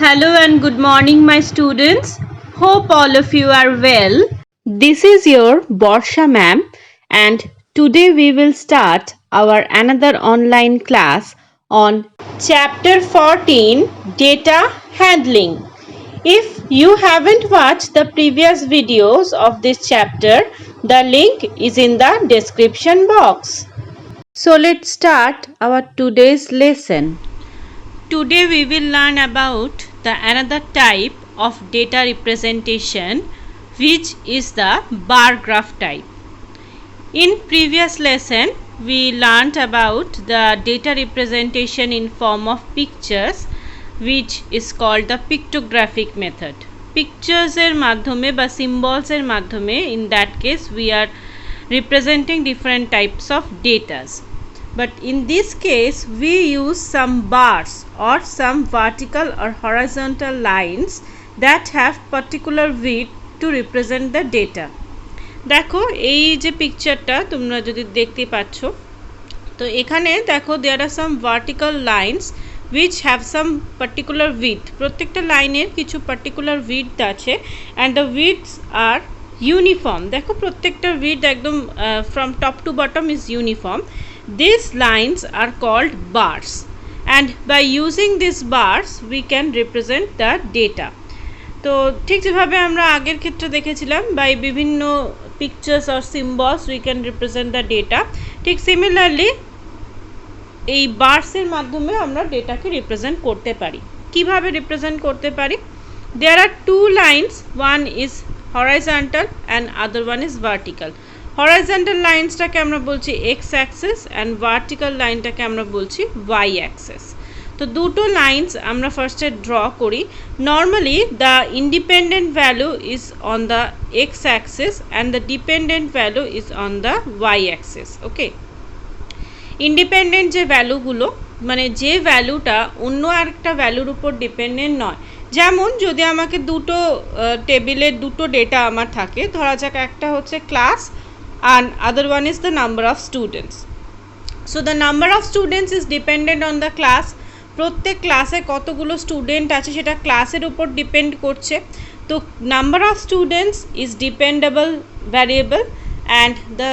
Hello and good morning, my students. Hope all of you are well. This is your Borsha ma'am, and today we will start our another online class on chapter 14 Data Handling. If you haven't watched the previous videos of this chapter, the link is in the description box. So let's start our today's lesson. Today we will learn about the another type of data representation, which is the bar graph type. In previous lesson we learnt about the data representation in form of pictures, which is called the pictographic method. Pictures এর মাধ্যমে বা symbols এর মাধ্যমে, in that case we are representing different types of data. But in this case we use some bars or some vertical or horizontal lines that have particular width to represent the data. দেখো এই যে পিকচারটা তোমরা যদি দেখতে পাচ্ছ, তো এখানে দেখো there are some vertical lines which have some particular width. প্রত্যেকটা লাইনের কিছু particular width আছে and the widths are uniform. দেখো প্রত্যেকটা width একদম from top to bottom is uniform. These lines are called bars, and by using these bars we can represent the data. তো ঠিক যেভাবে আমরা আগের ক্ষেত্রে দেখেছিলাম by বিভিন্ন pictures or symbols we can represent the data, ঠিক similarly এই bars এর মাধ্যমে আমরা ডেটাকে রিপ্রেজেন্ট করতে পারি। কিভাবে রিপ্রেজেন্ট করতে পারি? There are two lines, one is horizontal and other one is vertical. Horizontal লাইন্সটাকে আমরা বলছি এক্স অ্যাক্সিস অ্যান্ড ভার্টিক্যাল লাইনটাকে আমরা বলছি ওয়াই অ্যাক্সিস। তো দুটো লাইন্স আমরা ফার্স্টে ড্র করি। Normally the independent value is on the X axis and the dependent value is on the Y axis. Okay, independent যে ভ্যালুগুলো, মানে যে ভ্যালুটা অন্য আরেকটা ভ্যালুর উপর ডিপেন্ডেন্ট নয়, যেমন যদি আমাকে দুটো টেবিলের দুটো ডেটা আমার থাকে, ধরা যাক একটা হচ্ছে class and other one is the number of students. So the number of students is dependent on the class. প্রত্যেক ক্লাসে কতগুলো স্টুডেন্ট আছে সেটা ক্লাসের উপর ডিপেন্ড করছে। তো number of students is dependable variable and the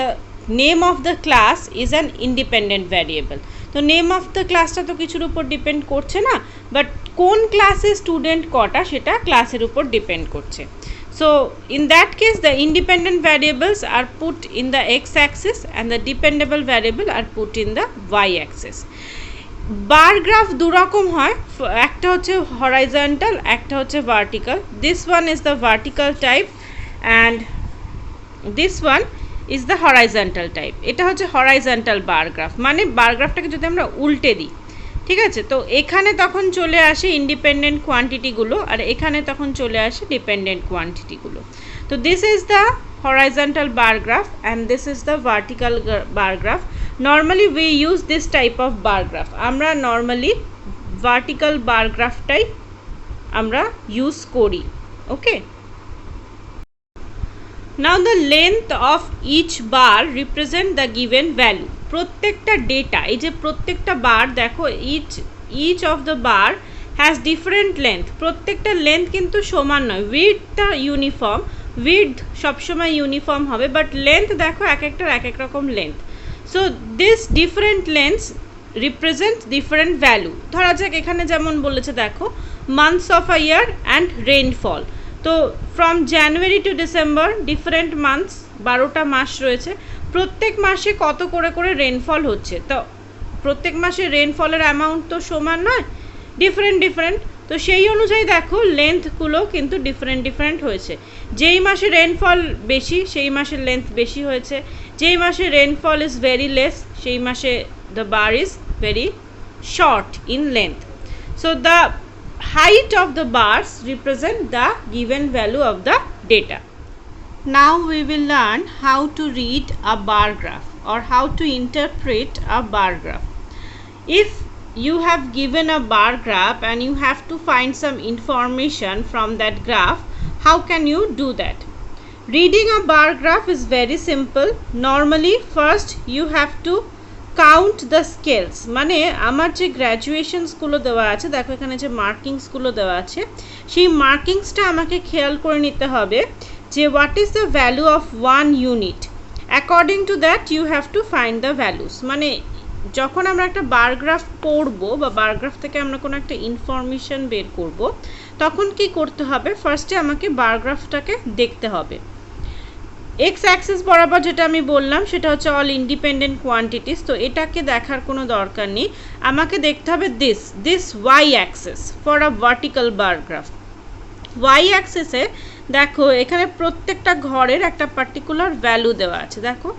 name of the class is an independent variable. তো নেম অফ দ্য ক্লাসটা তো কিছুর উপর ডিপেন্ড করছে না, বাট কোন ক্লাসে স্টুডেন্ট কটা সেটা ক্লাসের উপর ডিপেন্ড করছে। So in that case the independent variables are put in the x-axis and the dependable variable are put in the y-axis. Bar graph দুরকম হয়, একটা হচ্ছে হরাইজন্টাল, একটা হচ্ছে vertical. This one is the vertical type and this one is the horizontal type. এটা হচ্ছে horizontal bar graph, মানে বার গ্রাফটাকে যদি আমরা উল্টে দিই, ঠিক আছে, তো এখানে তখন চলে আসে ইন্ডিপেন্ডেন্ট কোয়ান্টিটিগুলো আর এখানে তখন চলে আসে ডিপেন্ডেন্ট কোয়ান্টিটিগুলো। তো this is the horizontal bar graph and this is the vertical bar graph. Normally we use this type of bar graph. আমরা নর্মালি ভার্টিক্যাল বার গ্রাফটাই আমরা ইউজ করি। Okay, now the length of each bar represent the given value. প্রত্যেকটা data, এই যে প্রত্যেকটা bar দেখো, each of the bar has different length. প্রত্যেকটা লেন্থ কিন্তু সমান নয়। উইডথটা ইউনিফর্ম, উইডথ সবসময় ইউনিফর্ম হবে, বাট লেন্থ দেখো এক একটার এক এক রকম length. So this different lengths represent different value. ধরা যাক এখানে যেমন বলেছে দেখো months of a year and rainfall. তো from January to December different months, 12টা মাস রয়েছে, প্রত্যেক মাসে কত করে করে রেনফল হচ্ছে। তো প্রত্যেক মাসে রেনফলের অ্যামাউন্ট তো সমান নয়, ডিফারেন্ট ডিফারেন্ট। তো সেই অনুযায়ী দেখো লেন্থগুলো কিন্তু ডিফারেন্ট ডিফারেন্ট হয়েছে। যেই মাসে রেনফল বেশি সেই মাসের লেন্থ বেশি হয়েছে, যেই মাসে রেনফল ইজ ভেরি লেস সেই মাসে the bar is very short in length. So the height of the bars represent the given value of the data. Now we will learn how to read a bar graph or how to interpret a bar graph. If you have given a bar graph and you have to find some information from that graph, how can you do that? Reading a bar graph is very simple. Normally first you have to count the scales, মানে আমার যে গ্র্যাজুয়েশনসগুলো দেওয়া আছে, দেখো এখানে যে মার্কিংসগুলো দেওয়া আছে, সেই মার্কিংসটা আমাকে খেয়াল করে নিতে হবে যে what is the value of 1 unit, according to that you have to find the values. মানে যখন আমরা একটা বার গ্রাফ পড়বো বা বার গ্রাফ থেকে আমরা কোনো একটা ইনফরমেশন বের করব, তখন কি করতে হবে, ফার্স্টে আমাকে বার গ্রাফটাকে দেখতে হবে। এক্স অ্যাক্সিস বরাবর যেটা আমি বললাম সেটা হচ্ছে অল ইন্ডিপেন্ডেন্ট কোয়ান্টিটিস, তো এটাকে দেখার কোনো দরকার নেই, আমাকে দেখতে হবে this Y axis for a vertical bar graph. Y অ্যাক্সিসে দেখো এখানে প্রত্যেকটা ঘরের একটা পার্টিকুলার ভ্যালু দেওয়া আছে, দেখো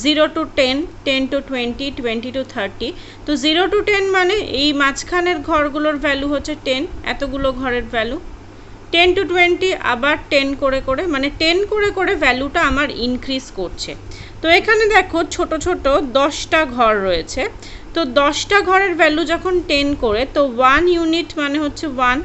0 to 10, 10 to 20, 20 to 30, তো 0 to 10 মানে এই মাঝখানের ঘরগুলোর ভ্যালু হচ্ছে 10, এতগুলো ঘরের ভ্যালু। 10 to 20 আবার 10 করে করে, মানে 10 করে করে ভ্যালুটা আমার ইনক্রিজ করছে। তো এখানে দেখো ছোট ছোট 10টা ঘর রয়েছে, তো 10টা ঘরের ভ্যালু যখন 10 করে, তো 1 ইউনিট মানে হচ্ছে 1।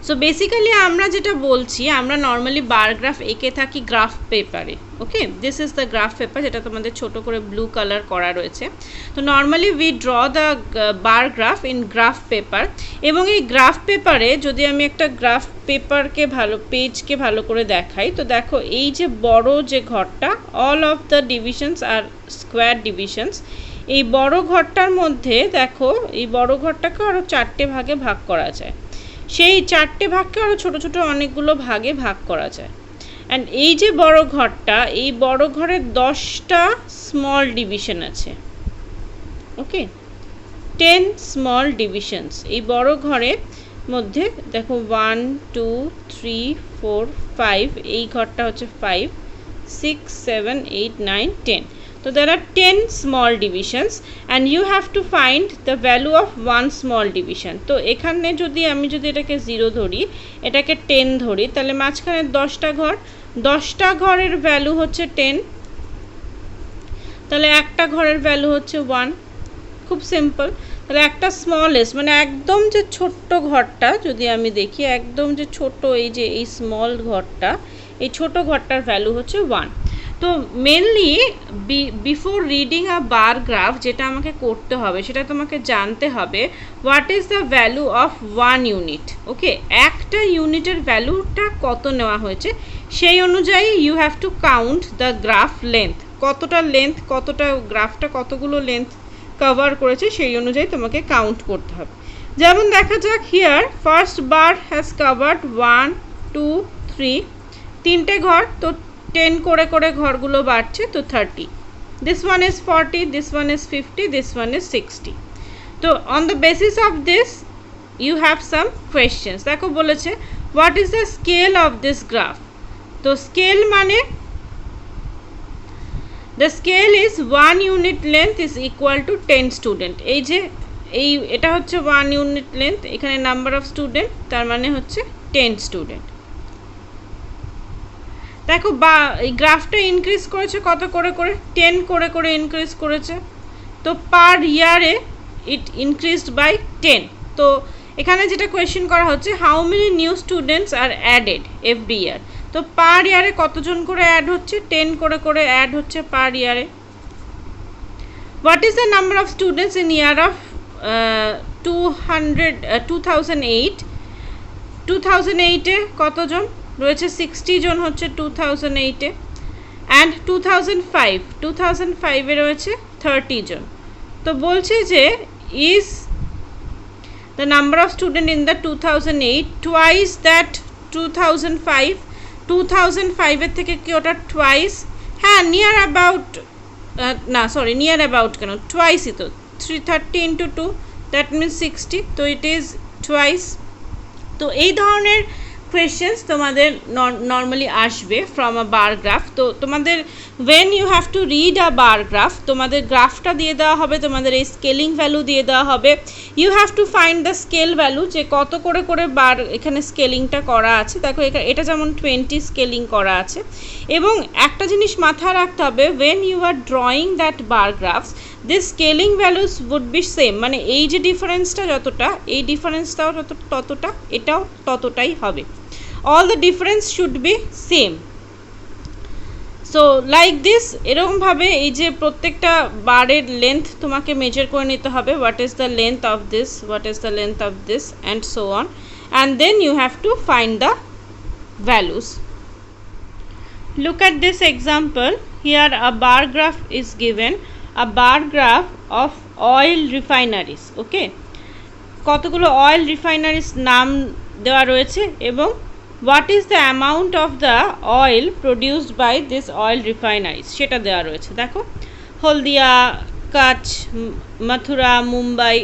সো বেসিক্যালি আমরা যেটা বলছি, আমরা নর্মালি বার গ্রাফ এঁকে থাকি গ্রাফ পেপারে। Okay, this is the graph paper, যেটা তোমাদের ছোট করে ব্লু কালার করা রয়েছে। তো normally we draw the bar graph in graph paper, এবং এই গ্রাফ পেপারে যদি আমি একটা গ্রাফ পেপারকে পেজকে ভালো করে দেখাই, তো দেখো এই যে বড় যে ঘরটা, অল অফ দ্য ডিভিশনস আর স্কোয়ার ডিভিশনস, এই বড় ঘরটার মধ্যে দেখো এই বড় ঘরটাকে আরও 4টে ভাগে ভাগ করা যায়, সেই 4টে ভাগকে আরও ছোটো ছোটো অনেকগুলো ভাগে ভাগ করা যায়। অ্যান্ড এই যে বড় ঘরটা, এই বড় ঘরের 10টা স্মল ডিভিশন আছে। ওকে, 10 স্মল ডিভিশনস এই বড় ঘরের মধ্যে দেখো 1 2 3 4 5, এই ঘরটা হচ্ছে 5 6 7 8 9 10, so there are 10 small divisions and you have to find the value of one small division. তো এখানে আমি যদি এটাকে 0 ধরি, এটাকে 10 ধরি, তাহলে মাঝখানে 10টা ঘরের ভ্যালু হচ্ছে 10, তাহলে একটা ঘরের ভ্যালু হচ্ছে 1। খুব সিম্পল। তাহলে একটা স্মলেস্ট মানে একদম যে ছোট্ট ঘরটা যদি আমি দেখি, একদম যে ছোট এই স্মল ঘরটা, এই ছোট ঘরটার ভ্যালু হচ্ছে 1। তো mainly before reading a bar graph যেটা আমাকে করতে হবে, সেটা তোমাকে জানতে হবে what is the value of 1 unit. Okay, একটা ইউনিটের ভ্যালুটা কত নেওয়া হয়েছে, সেই অনুযায়ী you have to count the graph length, কতটা গ্রাফটা কতগুলো লেন্থ কভার করেছে, সেই অনুযায়ী তোমাকে কাউন্ট করতে হবে। যেমন দেখা যাক here first bar has covered 1 2 3, 3টে ঘর, তো 10 করে করে ঘরগুলো বাড়ছে, তো 30, this one is 40, this one is 50, this one is 60। তো on the basis of this you have some questions. দেখো বলেছে what is the scale of this graph, তো স্কেল মানে the scale is 1 unit length is equal to 10 student। এটা হচ্ছে 1 unit length, এখানে number of student, তার মানে হচ্ছে 10 স্টুডেন্ট। দেখো এই গ্রাফটা ইনক্রিজ করেছে কত করে করে, 10 করে করে ইনক্রিজ করেছে, তো পার ইয়ারে ইট ইনক্রিজড বাই 10। তো এখানে যেটা কোয়েশ্চেন করা হচ্ছে how many new students are added every year, তো পার ইয়ারে কতজন করে অ্যাড হচ্ছে, 10 করে করে অ্যাড হচ্ছে পার ইয়ারে। What is the number of students in year of 2008, 2008-এ কতজন রয়েছে, 60 জন হচ্ছে 2008-এ। অ্যান্ড 2005-এ রয়েছে 30 জন। তো বলছে যে is the number of student in the 2008 twice that 2005, 2005-এর থেকে কি ওটা টুয়াইস, হ্যাঁ নিয়ার অ্যাবাউট, না সরি নিয়ার অ্যাবাউট কেন, টুয়াইসই তো, 330 into 2 দ্যাট মিনস 60, তো ইট ইজ টুয়াইস। তো এই ধরনের কোয়েশ্চেন্স তোমাদের নর্মালি আসবে ফ্রম আ বার গ্রাফ। তো তোমাদের when you have to read a bar graph, তোমাদের গ্রাফটা দিয়ে দেওয়া হবে, তোমাদের এই স্কেলিং ভ্যালু দিয়ে দেওয়া হবে, you have to find the scale value, যে কত করে করে বার এখানে স্কেলিংটা করা আছে। দেখো এটা যেমন 20 স্কেলিং করা আছে। এবং একটা জিনিস মাথায় রাখতে হবে, when you are drawing that bar graphs, this scaling values would be same, মানে এই যে ডিফারেন্সটা যতটা, এই ডিফারেন্সটাও ততটা, এটাও ততটাই হবে, all the difference should be same. So like this, এরকমভাবে এই যে প্রত্যেকটা বারের লেন্থ তোমাকে মেজার করে নিতে হবে, what is the length of this, what is the length of this, and so on, and then you have to find the values. Look at this example. Here a bar graph is given, a bar graph of oil refineries. Okay, কতগুলো oil refineries নাম দেওয়া রয়েছে এবং what is the amount of the oil produced by this oil refineries সেটা দেওয়া রয়েছে। দেখো, হলদিয়া, কাচ, মথুরা, মুম্বাই,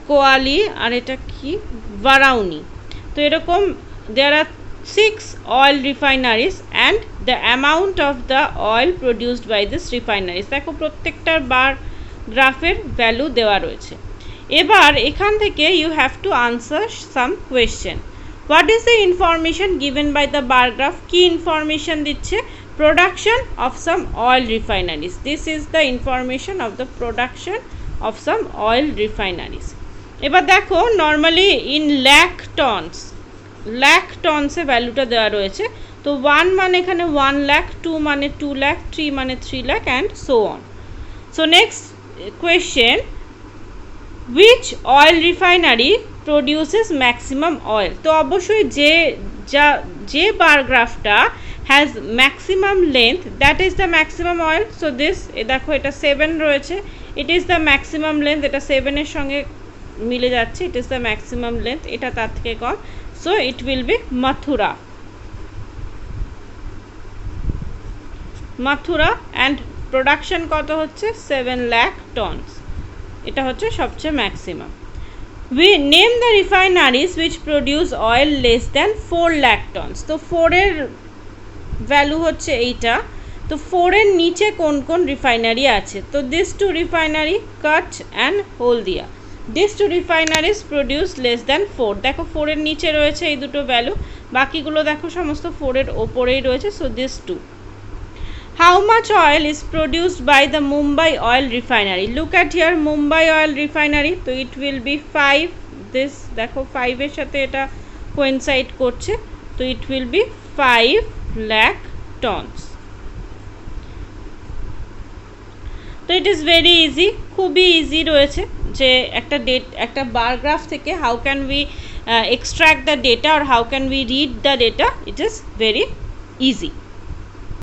কোয়ালি, আর এটা কি, বারাউনি। তো এরকম দেয়ার আর 6 oil refineries and the amount of the oil produced by this refineries। দেখো প্রত্যেকটার বার গ্রাফের ভ্যালু দেওয়া রয়েছে। এবার এখান থেকে you have to answer some question. What is the information given by the bar graph? কি ইনফরমেশন দিচ্ছে? Production of some oil refineries. This is the information of the production of some oil refineries. এবার দেখো, normally in lakh টনসে ভ্যালুটা দেওয়া রয়েছে। তো 1 মানে এখানে 1 লাখ, 2 মানে 2 লাখ, 3 মানে 3 lakh, and so on. So next question, which oil refinery produces maximum oil? তো অবশ্যই যে বার গ্রাফটা has maximum length, that is the maximum oil. So this, দেখো এটা 7 রয়েছে, it is the maximum length, এটা 7-এর সঙ্গে মিলে যাচ্ছে, it is the maximum length, এটা তার থেকে কম। So it will be Mathura, and production কত হচ্ছে? 7 লাখ টনস, এটা হচ্ছে সবচেয়ে maximum. We name the refineries which produce oil less than 4 lakh tons. তো 4-এর ভ্যালু হচ্ছে এইটা। তো 4-এর নিচে কোন কোন রিফাইনারি আছে? তো this two refinery, Kutch and Haldia, this two refineries produce less than 4। দেখো 4-এর নিচে রয়েছে এই দুটো ভ্যালু, বাকিগুলো দেখো সমস্ত 4-এর ওপরেই রয়েছে। So this two. How much oil is produced by the Mumbai oil refinery? Look at here, Mumbai oil refinery, তো ইট উইল বি 5। দিস দেখো 5-এর সাথে এটা কোয়েনসাইড করছে, তো it will B 5 lakh tons. তো ইট ইজ ভেরি ইজি, খুবই ইজি রয়েছে যে একটা বার গ্রাফ থেকে how can we extract the data or how can we read the data, it is very easy.